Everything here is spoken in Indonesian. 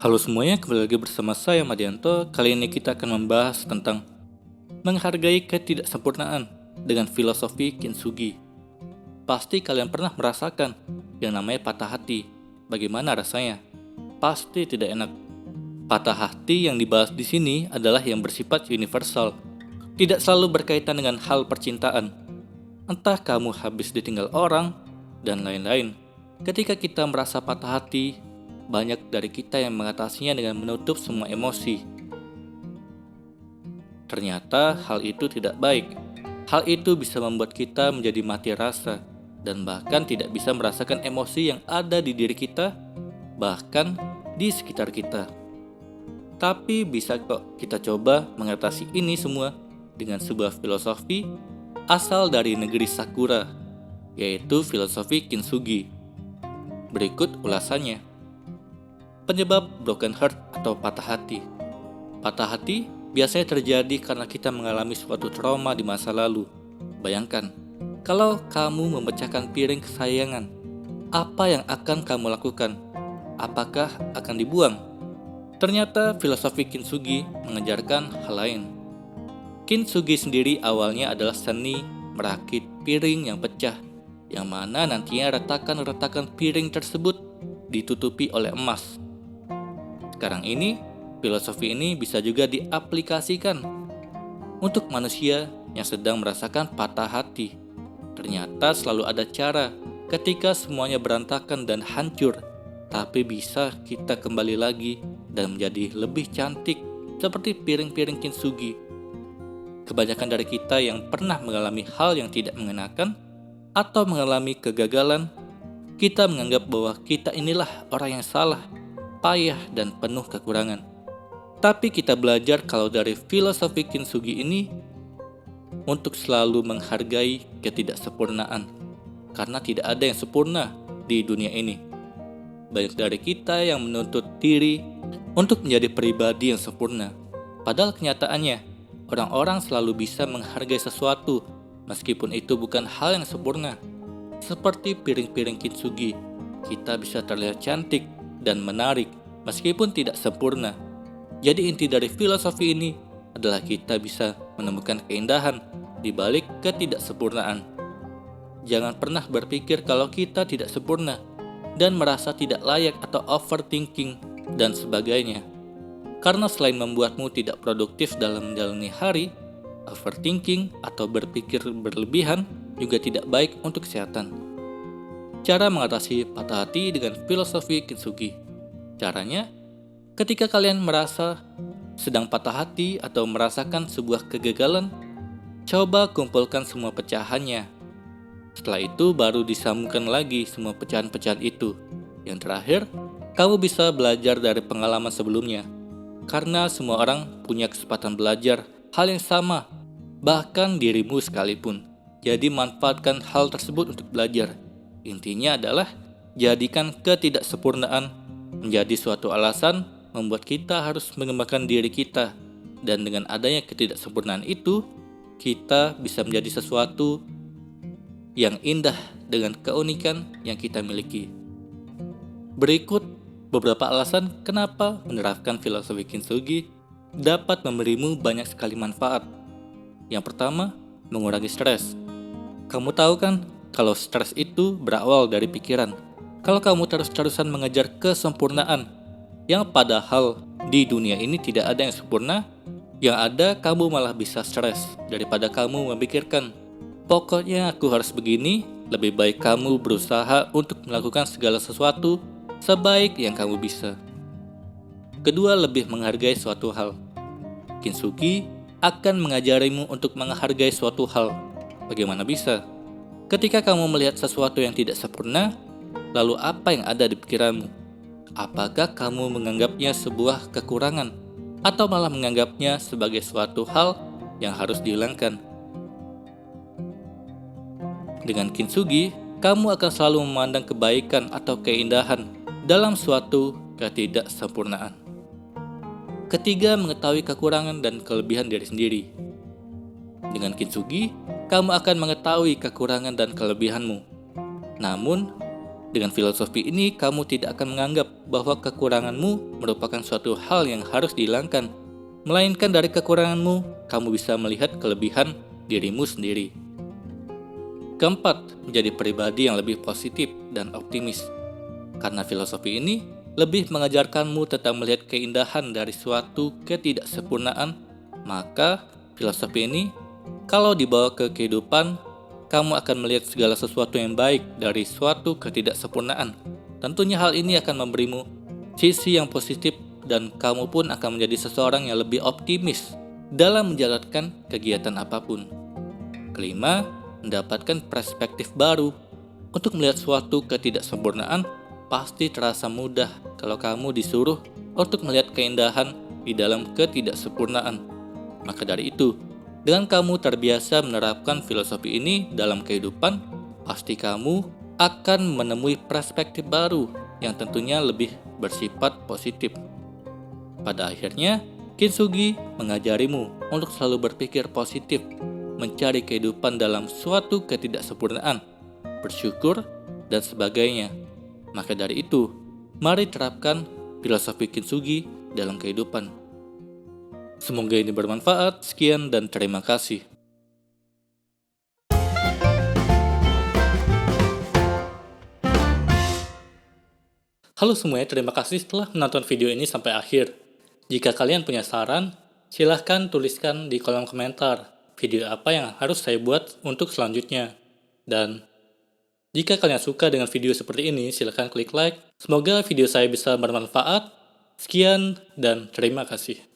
Halo semuanya, kembali lagi bersama saya Madianto. Kali ini kita akan membahas tentang menghargai ketidaksempurnaan dengan filosofi Kintsugi. Pasti kalian pernah merasakan yang namanya patah hati. Bagaimana rasanya? Pasti tidak enak. Patah hati yang dibahas di sini adalah yang bersifat universal, tidak selalu berkaitan dengan hal percintaan. Entah kamu habis ditinggal orang, dan lain-lain. Ketika kita merasa patah hati, banyak dari kita yang mengatasinya dengan menutup semua emosi. Ternyata hal itu tidak baik. Hal itu bisa membuat kita menjadi mati rasa, dan bahkan tidak bisa merasakan emosi yang ada di diri kita, bahkan di sekitar kita. Tapi bisa kok kita coba mengatasi ini semua dengan sebuah filosofi asal dari negeri Sakura, yaitu filosofi Kintsugi. Berikut ulasannya. Penyebab broken heart atau patah hati. Patah hati biasanya terjadi karena kita mengalami suatu trauma di masa lalu. Bayangkan, kalau kamu memecahkan piring kesayangan, apa yang akan kamu lakukan? Apakah akan dibuang? Ternyata filosofi Kintsugi mengajarkan hal lain. Kintsugi sendiri awalnya adalah seni merakit piring yang pecah, yang mana nantinya retakan-retakan piring tersebut ditutupi oleh emas. Sekarang ini, filosofi ini bisa juga diaplikasikan untuk manusia yang sedang merasakan patah hati. Ternyata selalu ada cara ketika semuanya berantakan dan hancur, tapi bisa kita kembali lagi dan menjadi lebih cantik seperti piring-piring Kintsugi. Kebanyakan dari kita yang pernah mengalami hal yang tidak mengenakan atau mengalami kegagalan, kita menganggap bahwa kita inilah orang yang salah, payah dan penuh kekurangan. Tapi kita belajar kalau dari filosofi Kintsugi ini untuk selalu menghargai ketidaksempurnaan, karena tidak ada yang sempurna di dunia ini. Banyak dari kita yang menuntut diri untuk menjadi pribadi yang sempurna, padahal kenyataannya orang-orang selalu bisa menghargai sesuatu meskipun itu bukan hal yang sempurna. Seperti piring-piring Kintsugi, kita bisa terlihat cantik dan menarik meskipun tidak sempurna. Jadi inti dari filosofi ini adalah kita bisa menemukan keindahan di balik ketidaksempurnaan. Jangan pernah berpikir kalau kita tidak sempurna dan merasa tidak layak atau overthinking dan sebagainya. Karena selain membuatmu tidak produktif dalam menjalani hari, overthinking atau berpikir berlebihan juga tidak baik untuk kesehatan. Cara mengatasi patah hati dengan filosofi Kintsugi. Caranya, ketika kalian merasa sedang patah hati atau merasakan sebuah kegagalan, coba kumpulkan semua pecahannya. Setelah itu baru disambungkan lagi semua pecahan-pecahan itu. Yang terakhir, kamu bisa belajar dari pengalaman sebelumnya. Karena semua orang punya kesempatan belajar hal yang sama, bahkan dirimu sekalipun. Jadi manfaatkan hal tersebut untuk belajar. Intinya adalah jadikan ketidaksempurnaan menjadi suatu alasan membuat kita harus mengembangkan diri kita. Dan dengan adanya ketidaksempurnaan itu, kita bisa menjadi sesuatu yang indah dengan keunikan yang kita miliki. Berikut beberapa alasan kenapa menerapkan filosofi Kintsugi dapat memberimu banyak sekali manfaat. Yang pertama, mengurangi stres. Kamu tahu kan, kalau stres itu berawal dari pikiran. Kalau kamu terus-terusan mengejar kesempurnaan, yang padahal di dunia ini tidak ada yang sempurna, yang ada kamu malah bisa stres daripada kamu memikirkan, pokoknya aku harus begini. Lebih baik kamu berusaha untuk melakukan segala sesuatu sebaik yang kamu bisa. Kedua, lebih menghargai suatu hal. Kintsugi akan mengajarimu untuk menghargai suatu hal. Bagaimana bisa? Ketika kamu melihat sesuatu yang tidak sempurna, lalu apa yang ada di pikiranmu? Apakah kamu menganggapnya sebuah kekurangan atau malah menganggapnya sebagai suatu hal yang harus dihilangkan? Dengan Kintsugi, kamu akan selalu memandang kebaikan atau keindahan dalam suatu ketidaksempurnaan. Ketiga, mengetahui kekurangan dan kelebihan diri sendiri. Dengan Kintsugi, kamu akan mengetahui kekurangan dan kelebihanmu. Namun, Dengan filosofi ini, kamu tidak akan menganggap bahwa kekuranganmu merupakan suatu hal yang harus dihilangkan, melainkan dari kekuranganmu, kamu bisa melihat kelebihan dirimu sendiri. Keempat, menjadi pribadi yang lebih positif dan optimis. Karena filosofi ini lebih mengajarkanmu tentang melihat keindahan dari suatu ketidaksempurnaan, maka filosofi ini, kalau dibawa ke kehidupan, kamu akan melihat segala sesuatu yang baik dari suatu ketidaksempurnaan. Tentunya hal ini akan memberimu sisi yang positif dan kamu pun akan menjadi seseorang yang lebih optimis dalam menjalankan kegiatan apapun. Kelima, mendapatkan perspektif baru. Untuk melihat suatu ketidaksempurnaan pasti terasa mudah kalau kamu disuruh untuk melihat keindahan di dalam ketidaksempurnaan. Maka dari itu, dengan kamu terbiasa menerapkan filosofi ini dalam kehidupan, pasti kamu akan menemui perspektif baru yang tentunya lebih bersifat positif. Pada akhirnya, Kintsugi mengajarimu untuk selalu berpikir positif, mencari kehidupan dalam suatu ketidaksempurnaan, bersyukur, dan sebagainya. Maka dari itu, mari terapkan filosofi Kintsugi dalam kehidupan. Semoga ini bermanfaat. Sekian dan terima kasih. Halo semuanya, terima kasih telah menonton video ini sampai akhir. Jika kalian punya saran, silahkan tuliskan di kolom komentar video apa yang harus saya buat untuk selanjutnya. Dan jika kalian suka dengan video seperti ini, silahkan klik like. Semoga video saya bisa bermanfaat. Sekian dan terima kasih.